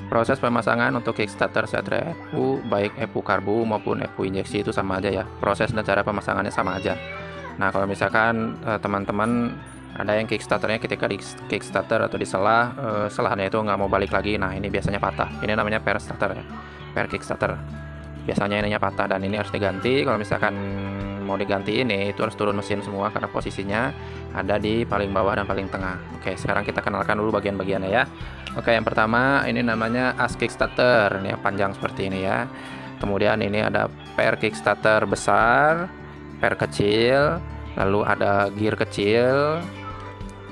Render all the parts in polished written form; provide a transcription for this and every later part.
Proses pemasangan untuk kickstarter Satria FU, baik FU karbu maupun FU injeksi itu sama aja ya. Proses dan cara pemasangannya sama aja. Nah, kalau misalkan teman-teman ada yang kickstarternya ketika di kickstarter atau di selahannya itu nggak mau balik lagi, nah ini biasanya patah. Ini namanya pair starter ya, pair kickstarter. Biasanya ininya patah dan ini harus diganti. Kalau misalkan mau diganti ini itu harus turun mesin semua karena posisinya ada di paling bawah dan paling tengah. Oke, sekarang kita kenalkan dulu bagian-bagiannya ya. Oke, yang pertama ini namanya as kickstarter, ini panjang seperti ini ya. Kemudian ini ada pair kickstarter besar, pair kecil, lalu ada gear kecil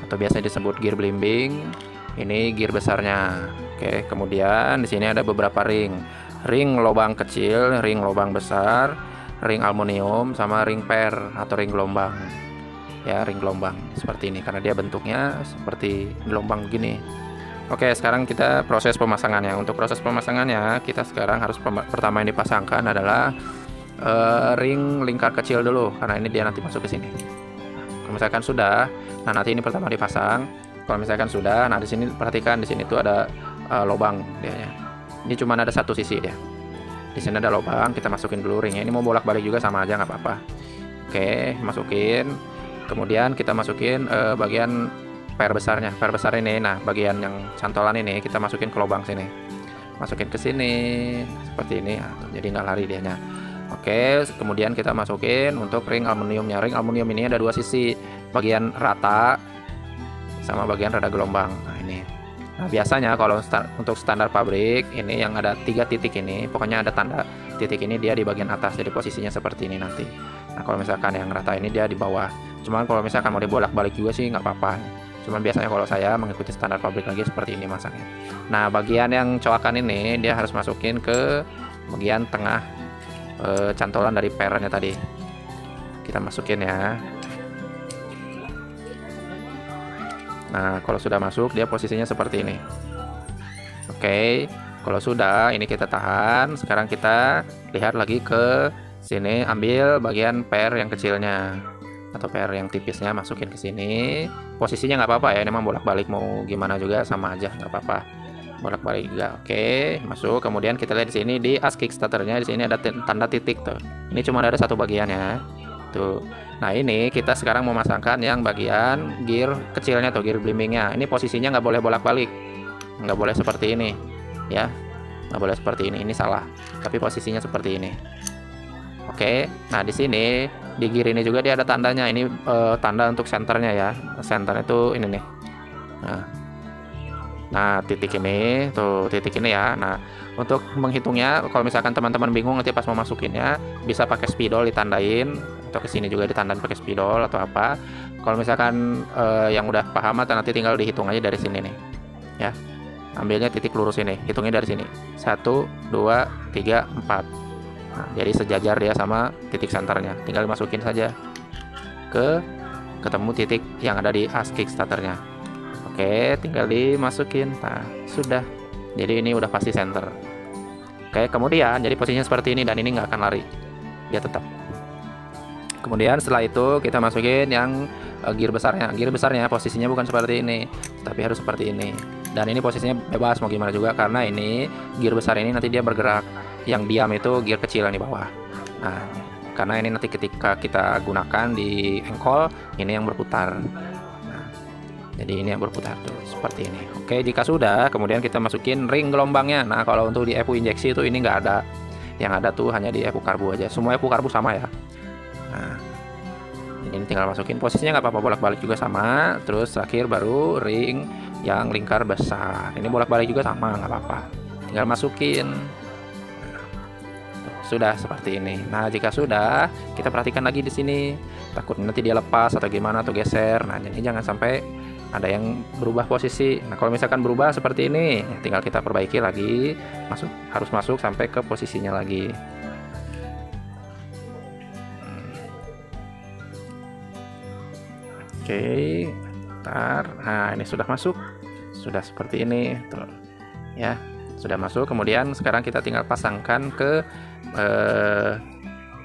atau biasanya disebut gear blimbing. Ini gear besarnya. Oke, kemudian di sini ada beberapa ring lubang kecil, ring lubang besar, ring aluminium, sama ring pair atau ring gelombang. Ya, ring gelombang seperti ini karena dia bentuknya seperti gelombang begini. Oke, sekarang kita proses pemasangannya. Untuk proses pemasangannya, kita sekarang harus pertama yang dipasangkan adalah ring lingkar kecil dulu karena ini dia nanti masuk ke sini. Kalau misalkan sudah, nah nanti ini pertama dipasang. Kalau misalkan sudah, nah di sini perhatikan di sini tuh ada lubang dia ya. Ini cuma ada satu sisi dia. Di sini ada lubang, kita masukin dulu ringnya. Ini mau bolak-balik juga sama aja nggak apa-apa. Oke, masukin. Kemudian kita masukin bagian pair besarnya. Pair besar ini, nah bagian yang cantolan ini kita masukin ke lubang sini. Masukin ke sini seperti ini. Nah, jadi nggak lari dianya. Oke, kemudian kita masukin untuk ring aluminiumnya. Ring aluminium ini ada dua sisi, bagian rata sama bagian rada gelombang. Nah ini. Nah, biasanya kalau untuk standar pabrik ini yang ada 3 titik ini, pokoknya ada tanda titik ini dia di bagian atas, jadi posisinya seperti ini nanti. Nah, kalau misalkan yang rata ini dia di bawah. Cuman kalau misalkan mau dibolak-balik juga sih nggak apa-apa. Cuman biasanya kalau saya mengikuti standar pabrik lagi seperti ini masangnya. Nah, bagian yang coakan ini dia harus masukin ke bagian tengah cantolan dari pairnya tadi. Kita masukin ya. Nah, kalau sudah masuk, dia posisinya seperti ini. Oke, kalau sudah, ini kita tahan. Sekarang kita lihat lagi ke sini, ambil bagian pair yang kecilnya atau pair yang tipisnya, masukin ke sini. Posisinya nggak apa-apa ya, ini memang bolak-balik mau gimana juga sama aja, nggak apa-apa. Bolak-balik juga. Oke, masuk. Kemudian kita lihat di sini di as kickstarternya, di sini ada tanda titik tuh. Ini cuma ada satu bagian ya. Tuh. Nah, ini kita sekarang memasangkan yang bagian gear kecilnya atau gear blimbingnya. Ini posisinya nggak boleh bolak-balik, nggak boleh seperti ini ya, nggak boleh seperti ini salah, tapi posisinya seperti ini. Oke, nah di sini di gear ini juga dia ada tandanya, ini tanda untuk senternya ya. Center itu ini nih. Nah, titik ini tuh, titik ini ya. Nah, untuk menghitungnya kalau misalkan teman-teman bingung nanti pas mau masukinnya bisa pakai spidol ditandain, atau ke sini juga ditandain pakai spidol atau apa. Kalau misalkan yang udah paham atau nanti tinggal dihitung aja dari sini nih ya. Ambilnya titik lurus ini, hitungnya dari sini 1 2 3 4. Nah, jadi sejajar dia sama titik senternya, tinggal dimasukin saja ke ketemu titik yang ada di as kickstarternya. Oke, tinggal dimasukin. Nah, sudah. Jadi ini udah pasti center. Oke, kemudian jadi posisinya seperti ini dan ini nggak akan lari. Dia tetap. Kemudian setelah itu kita masukin yang gear besarnya. Gear besarnya posisinya bukan seperti ini, tapi harus seperti ini. Dan ini posisinya bebas mau gimana juga karena ini gear besar ini nanti dia bergerak. Yang diam itu gear kecil yang di bawah. Nah, karena ini nanti ketika kita gunakan di engkol, ini yang berputar. Jadi ini yang berputar tuh seperti ini. Oke, jika sudah, kemudian kita masukin ring gelombangnya. Nah, kalau untuk di FU injeksi itu ini nggak ada. Yang ada tuh hanya di FU karbu aja. Semua FU karbu sama ya. Nah, ini tinggal masukin. Posisinya nggak apa-apa, bolak-balik juga sama. Terus terakhir baru ring yang lingkar besar. Ini bolak-balik juga sama, nggak apa-apa. Tinggal masukin. Sudah seperti ini. Nah, jika sudah, kita perhatikan lagi di sini. Takut nanti dia lepas atau gimana atau geser. Nah, jadi jangan sampai ada yang berubah posisi. Nah, kalau misalkan berubah seperti ini, tinggal kita perbaiki lagi, harus masuk sampai ke posisinya lagi. Oke, ntar. Nah, ini sudah masuk, sudah seperti ini, tuh, ya, sudah masuk. Kemudian sekarang kita tinggal pasangkan ke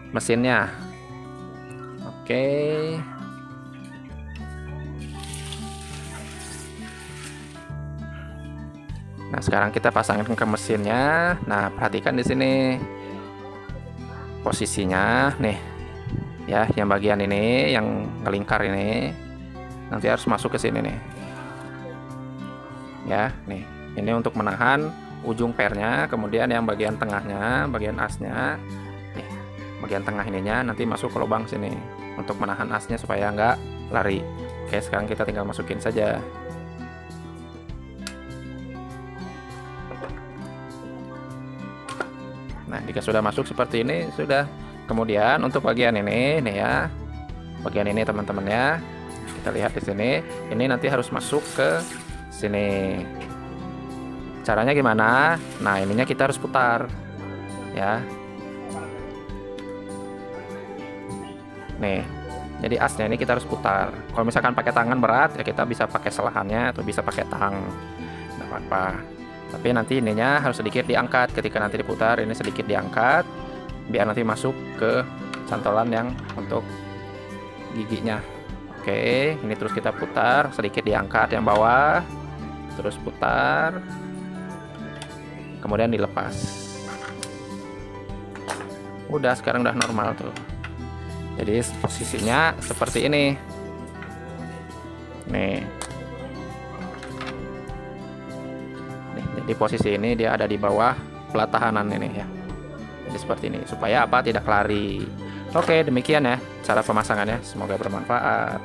mesinnya. Oke. Nah, sekarang kita pasangin ke mesinnya. Nah, perhatikan di sini posisinya nih ya, yang bagian ini yang ngelingkar ini nanti harus masuk ke sini nih ya. Nih, ini untuk menahan ujung pernya, kemudian yang bagian tengahnya, bagian asnya nih, bagian tengah ininya nanti masuk ke lubang sini untuk menahan asnya supaya nggak lari. Oke, sekarang kita tinggal masukin saja. Nah, jika sudah masuk seperti ini, sudah. Kemudian untuk bagian ini nih ya, bagian ini teman-teman ya, kita lihat di sini, ini nanti harus masuk ke sini. Caranya gimana? Nah, ininya kita harus putar ya. Nih, jadi asnya ini kita harus putar. Kalau misalkan pakai tangan berat ya kita bisa pakai selahannya atau bisa pakai tang, nggak apa-apa. Tapi nanti ininya harus sedikit diangkat. Ketika nanti diputar, ini sedikit diangkat biar nanti masuk ke cantolan yang untuk giginya. Oke, ini terus kita putar, sedikit diangkat yang bawah, terus putar, kemudian dilepas. Udah, sekarang udah normal tuh. Jadi posisinya seperti ini nih. Di posisi ini dia ada di bawah plat tahanan ini ya. Jadi seperti ini supaya apa? Tidak lari. Oke, demikian ya cara pemasangannya. Semoga bermanfaat.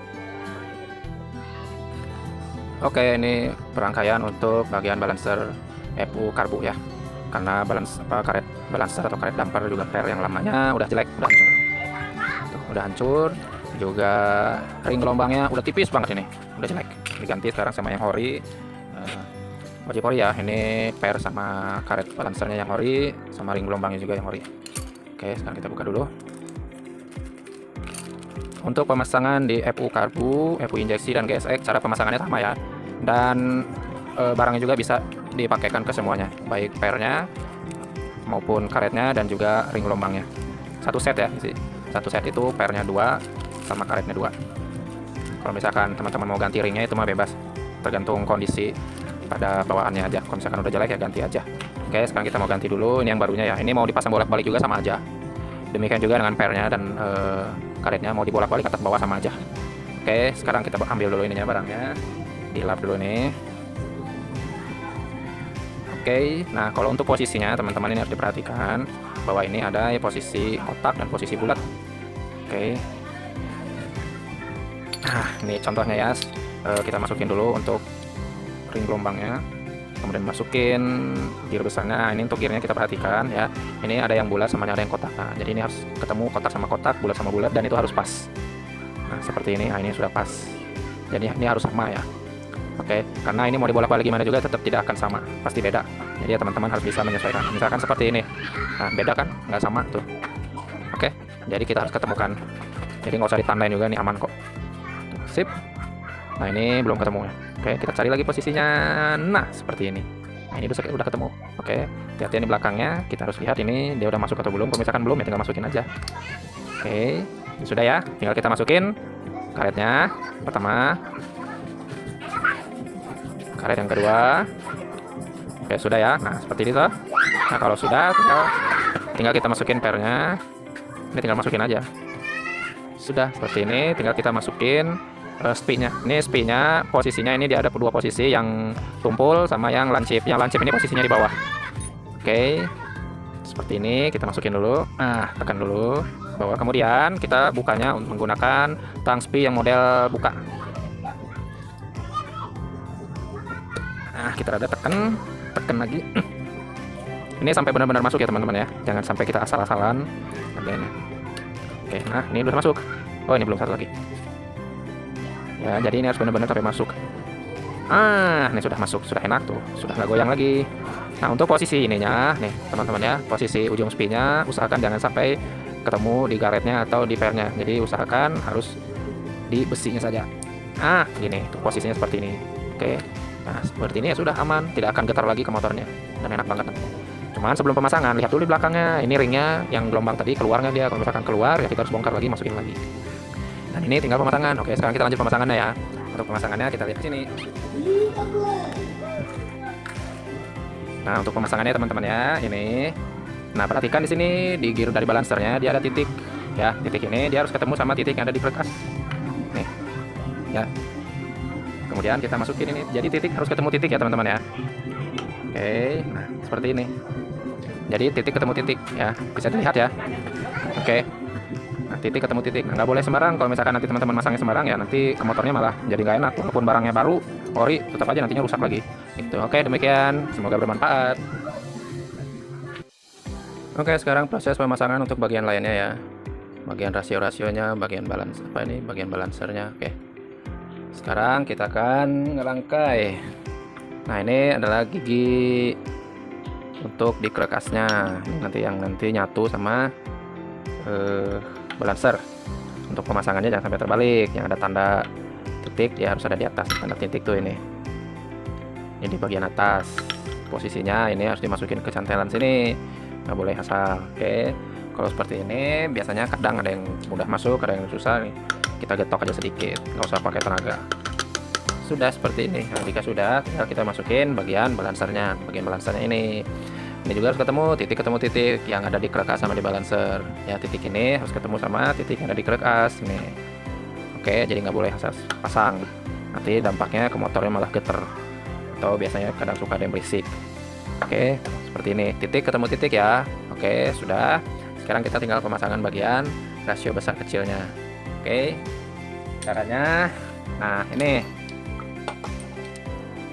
Oke, ini perangkaian untuk bagian balancer FU karbu ya. Karena karet balancer atau karet damper juga per yang lamanya udah jelek, udah hancur. Tuh, udah hancur. Juga ring gelombangnya udah tipis banget ini, udah jelek. Diganti sekarang sama yang ori. Wajib ori ya, ini per sama karet balancernya yang ori, sama ring gelombangnya juga yang ori. Oke, sekarang kita buka dulu. Untuk pemasangan di FU karbu, FU injeksi dan GSX, cara pemasangannya sama ya. Dan barangnya juga bisa dipakaikan ke semuanya, baik pernya maupun karetnya dan juga ring gelombangnya. Satu set ya, satu set itu pernya 2 sama karetnya 2. Kalau misalkan teman-teman mau ganti ringnya itu mah bebas, tergantung kondisi pada bawaannya aja. Kalau misalkan udah jelek ya ganti aja. Oke, sekarang kita mau ganti dulu. Ini yang barunya ya, ini mau dipasang bolak-balik juga sama aja. Demikian juga dengan pernya dan karetnya mau dibolak-balik atas bawah sama aja. Oke, sekarang kita ambil dulu ininya, barangnya dilap dulu nih. Oke, nah kalau untuk posisinya teman-teman ini harus diperhatikan bahwa ini ada ya posisi kotak dan posisi bulat. Oke, nah ini contohnya ya, kita masukin dulu untuk ring gelombangnya, kemudian masukin gear besarnya. Ini untuk gearnya kita perhatikan ya, ini ada yang bulat sama ada yang kotak. Nah, jadi ini harus ketemu kotak sama kotak, bulat sama bulat, dan itu harus pas. Nah, seperti ini. Nah, ini sudah pas, jadi ini harus sama ya. Oke, karena ini mau dibolak-balik gimana juga tetap tidak akan sama, pasti beda. Jadi ya teman-teman harus bisa menyesuaikan. Misalkan seperti ini, nah beda kan, nggak sama tuh. Oke, jadi kita harus ketemukan. Jadi nggak usah ditandain juga, nih aman kok. Sip. Nah, ini belum ketemu ya. Oke, kita cari lagi posisinya. Nah, seperti ini. Nah, ini udah ketemu. Oke, hati-hati ini belakangnya. Kita harus lihat ini dia udah masuk atau belum. Kalau misalkan belum ya tinggal masukin aja. Oke, ini sudah ya. Tinggal kita masukin karetnya pertama, karet yang kedua. Oke, sudah ya. Nah, seperti ini tuh. Nah, kalau sudah tinggal kita masukin pernya. Ini tinggal masukin aja. Sudah seperti ini. Tinggal kita masukin spy-nya. Ini spy-nya posisinya ini dia ada dua posisi, yang tumpul sama yang lancip. Yang lancip ini posisinya di bawah. Oke, seperti ini kita masukin dulu. Nah, tekan dulu bawah. Kemudian kita bukanya menggunakan tang spy yang model buka. Nah, kita rada tekan lagi. Ini sampai benar-benar masuk ya teman-teman ya. Jangan sampai kita asal-asalan. Oke, nah ini udah masuk. Oh, ini belum satu lagi. Ya, jadi ini harus benar-benar sampai masuk. Ah, ini sudah masuk, sudah enak tuh, sudah nggak goyang lagi. Nah, untuk posisi ininya, nih teman-teman ya, posisi ujung spy-nya usahakan jangan sampai ketemu di karetnya atau di pernya. Jadi usahakan harus di besinya saja. Ah, gini, tuh posisinya seperti ini. Oke, nah seperti ini ya sudah aman, tidak akan getar lagi ke motornya dan enak banget. Cuman sebelum pemasangan lihat dulu di belakangnya, ini ringnya yang gelombang tadi keluarnya dia. Kalau misalkan keluar ya kita harus bongkar lagi, masukin lagi. Dan ini tinggal pemasangan. Oke, sekarang kita lanjut pemasangannya ya. Untuk pemasangannya kita lihat di sini. Nah, untuk pemasangannya teman-teman ya, ini. Nah, perhatikan di sini di gear dari balancernya dia ada titik ya. Titik ini dia harus ketemu sama titik yang ada di krekas. Nih. Ya. Kemudian kita masukin ini. Jadi titik harus ketemu titik ya, teman-teman ya. Oke, nah seperti ini. Jadi titik ketemu titik ya. Bisa dilihat ya. Oke. Nah, titik ketemu titik. Nah, nggak boleh sembarang. Kalau misalkan nanti teman-teman masangnya sembarang ya, nanti ke motornya malah jadi nggak enak. Walaupun barangnya baru, ori, tetap aja nantinya rusak lagi. Gitu. Oke, demikian. Semoga bermanfaat. Oke, sekarang proses pemasangan untuk bagian lainnya ya. Bagian rasio-rasionya, bagian balance apa ini? Bagian balancernya. Oke. Sekarang kita akan ngerangkai. Nah, ini adalah gigi untuk di krekasnya. Ini nanti yang nyatu sama balancer. Untuk pemasangannya jangan sampai terbalik. Yang ada tanda titik ya harus ada di atas. Tanda titik tuh ini. Ini di bagian atas. Posisinya ini harus dimasukin ke cantelan sini. Nggak boleh asal. Oke. Kalau seperti ini biasanya kadang ada yang mudah masuk, ada yang susah nih. Kita getok aja sedikit, nggak usah pakai tenaga. Sudah seperti ini. Nah, jika sudah, tinggal kita masukin bagian balancernya. Bagian balancernya ini juga harus ketemu titik yang ada di krekas sama di balancer. Ya, titik ini harus ketemu sama titik yang ada di krekas ini. Oke, jadi nggak boleh asal pasang. Nanti dampaknya ke motornya malah geter. Atau biasanya kadang suka ada yang berisik. Oke, seperti ini. Titik ketemu titik ya. Oke, sudah. Sekarang kita tinggal pemasangan bagian rasio besar kecilnya. Oke, caranya. Nah, ini.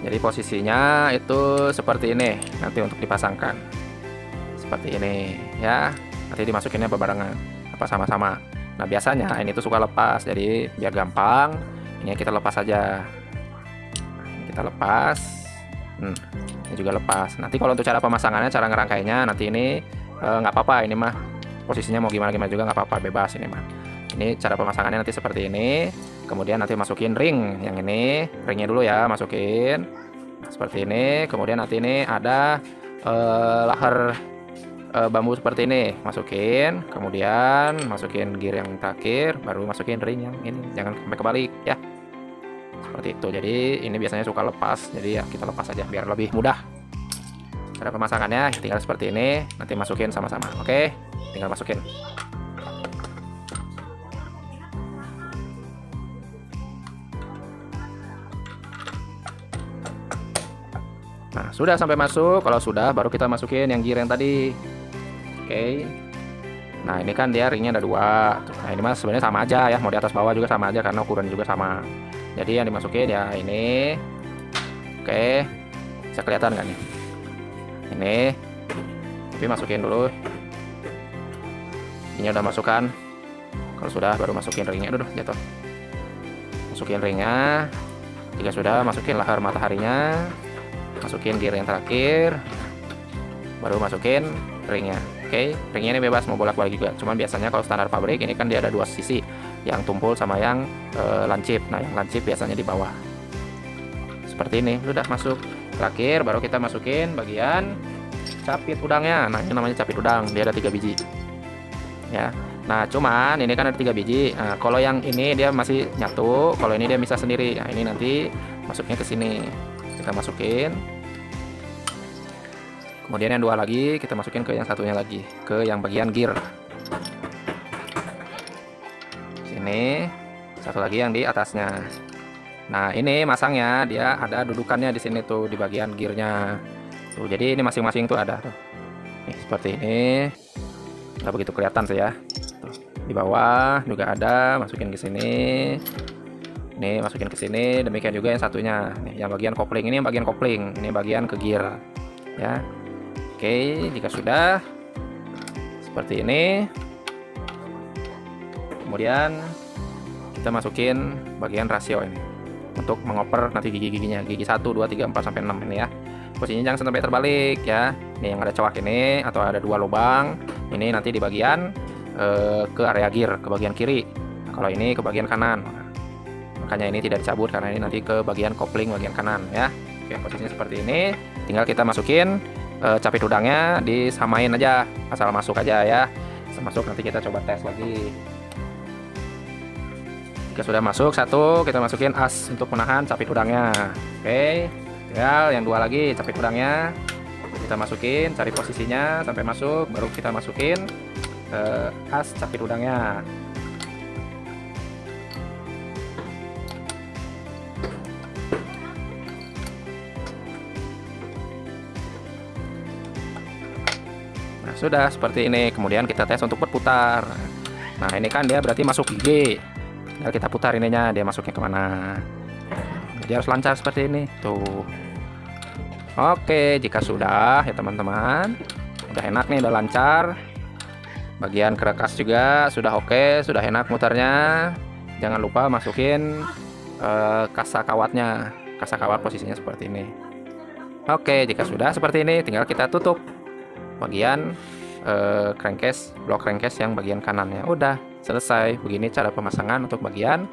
Jadi posisinya itu seperti ini. Nanti untuk dipasangkan. Seperti ini ya. Nanti dimasukinnya bebarengan. Apa sama-sama. Nah, biasanya ini tuh suka lepas. Jadi biar gampang, ini kita lepas aja. Nah, ini kita lepas. Ini juga lepas. Nanti kalau untuk cara pemasangannya, cara ngerangkainya, nanti ini nggak apa-apa. Ini mah posisinya mau gimana juga nggak apa-apa, bebas ini mah. Ini cara pemasangannya nanti seperti ini. Kemudian nanti masukin ring yang ini, ringnya dulu ya, masukin seperti ini. Kemudian nanti ini ada lahar bambu seperti ini, masukin. Kemudian masukin gear yang terakhir, baru masukin ring yang ini. Jangan sampai kebalik ya. Seperti itu. Jadi ini biasanya suka lepas, jadi ya kita lepas aja biar lebih mudah. Cara pemasangannya tinggal seperti ini, nanti masukin sama-sama. Oke, tinggal masukin. Nah, sudah sampai masuk. Kalau sudah, baru kita masukin yang gear yang tadi. Oke. Nah, ini kan dia ringnya ada 2. Nah, ini mas sebenarnya sama aja ya, mau di atas bawah juga sama aja karena ukurannya juga sama. Jadi yang dimasukin ya ini. Oke, bisa kelihatan nggak nih? Ini. Tapi masukin dulu. Ini udah masukkan. Kalau sudah, baru masukin ringnya. Aduh, jatuh. Masukin ringnya. Jika sudah, masukin lahar mataharinya. Masukin gear yang terakhir, baru masukin ringnya. Oke, ringnya ini bebas mau bolak-balik juga. Cuman biasanya kalau standar pabrik ini kan dia ada 2 sisi, yang tumpul sama yang lancip. Nah, yang lancip biasanya di bawah. Seperti ini, udah masuk. Terakhir baru kita masukin bagian capit udangnya. Nah, ini namanya capit udang. Dia ada 3 biji. Ya. Nah, cuman ini kan ada 3 biji. Nah, kalau yang ini dia masih nyatu, kalau ini dia bisa sendiri. Nah, ini nanti masuknya ke sini. Kita masukin. Kemudian yang 2 lagi kita masukin ke yang satunya lagi, ke yang bagian gear. Sini, satu lagi yang di atasnya. Nah, ini masangnya dia ada dudukannya di sini tuh di bagian gearnya. Tuh, jadi ini masing-masing tuh ada tuh. Nih, seperti ini. Nggak begitu kelihatan sih ya. Tuh, di bawah juga ada, masukin ke sini. Ini masukin ke sini, demikian juga yang satunya. Nih, yang bagian kopling ini yang bagian kopling, ini bagian ke gear. Ya. Oke, jika sudah seperti ini. Kemudian kita masukin bagian rasio ini untuk mengoper nanti gigi-giginya, gigi 1 2 3 4 sampai 6 ini ya. Posisinya jangan sampai terbalik ya. Nih yang ada cowak ini atau ada 2 lubang. Ini nanti di bagian ke area gear, ke bagian kiri. Nah, kalau ini ke bagian kanan. Makanya ini tidak dicabut karena ini nanti ke bagian kopling bagian kanan ya. Oke, posisinya seperti ini. Tinggal kita masukin capit udangnya, disamain aja, asal masuk aja ya. Asal masuk, nanti kita coba tes lagi. Jika sudah masuk satu, kita masukin as untuk menahan capit udangnya. Oke, tinggal yang 2 lagi capit udangnya. kita masukin, cari posisinya sampai masuk, baru kita masukin as capit udangnya. Nah, sudah seperti ini. Kemudian kita tes untuk berputar. Nah, ini kan dia berarti masuk IG. Tinggal kita putar ininya, dia masuknya kemana. Jadi harus lancar seperti ini. Tuh. Oke, jika sudah ya teman-teman, udah enak nih, udah lancar. Bagian kerekas juga sudah oke, sudah enak mutarnya. Jangan lupa masukin kasa kawatnya. Kasa kawat posisinya seperti ini. Oke, jika sudah seperti ini, tinggal kita tutup bagian crankcase, blok crankcase yang bagian kanannya. Udah selesai. Begini cara pemasangan untuk bagian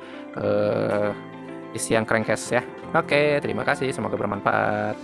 isian crankcase ya. Oke, terima kasih, semoga bermanfaat.